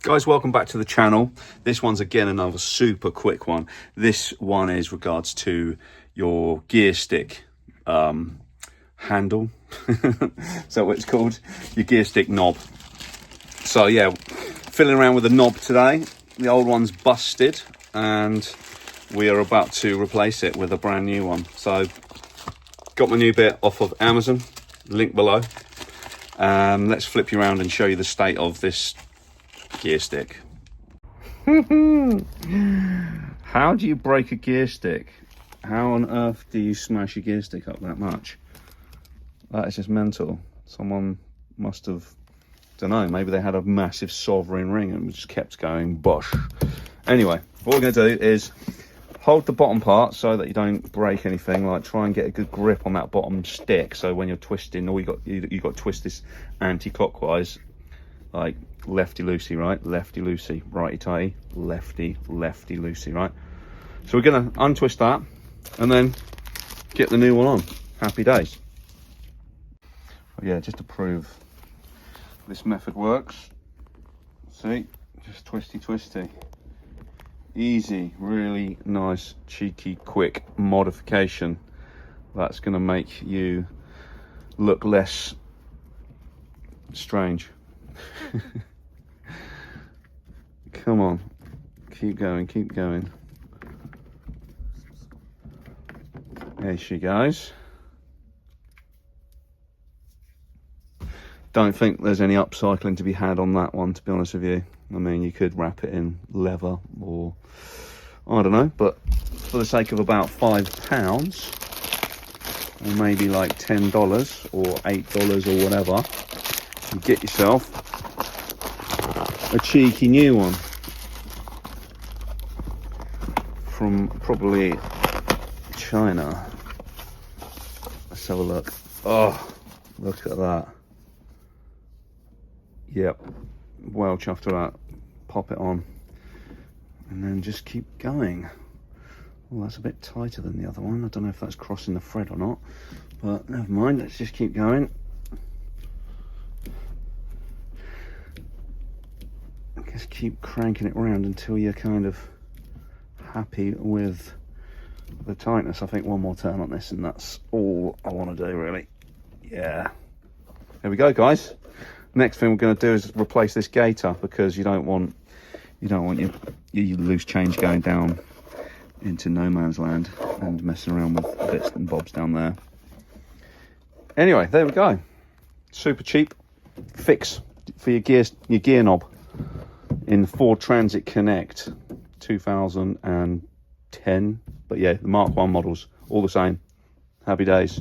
Guys, welcome back to the channel. This one's again another super quick one. This one is regards to your gear stick handle. Is that what it's called? Your gear stick knob. So yeah, fiddling around with the knob today. The old one's busted and we are about to replace it with a brand new one. So got my new bit off of Amazon, link below. Let's flip you around and show you the state of this gear stick. How do you break a gear stick? How on earth do you smash your gear stick up that much? That is just mental. Someone must have, don't know, maybe they had a massive sovereign ring and just kept going bosh. Anyway, what we're going to do is hold the bottom part so that you don't break anything. Like, try and get a good grip on that bottom stick, so when you're twisting, all you got to twist this anti-clockwise, like lefty loosey, right? Lefty loosey, righty tighty, lefty loosey, right? So we're gonna untwist that and then get the new one on. Happy days. But yeah, just to prove this method works, see, just twisty. Easy, really nice, cheeky, quick modification that's gonna make you look less strange. Come on, keep going. There she goes. Don't think there's any upcycling to be had on that one, to be honest with you. I mean, you could wrap it in leather or I don't know, but for the sake of about £5 or maybe like $10 or $8 or whatever, you get yourself a cheeky new one from probably China. Let's have a look. Oh, look at that. Yep, well chuffed with that. Pop it on and then just keep going. Well, that's a bit tighter than the other one. I don't know if that's crossing the thread or not, but never mind, let's just keep going. Just keep cranking it around until you're kind of happy with the tightness. I think one more turn on this and that's all I want to do, really. Yeah, there we go, guys. Next thing we're going to do is replace this gaiter, because you don't want your loose change going down into no man's land and messing around with bits and bobs down there. Anyway, there we go. Super cheap fix for your gear knob in Ford Transit Connect 2010. But yeah, the Mark 1 models, all the same. Happy days.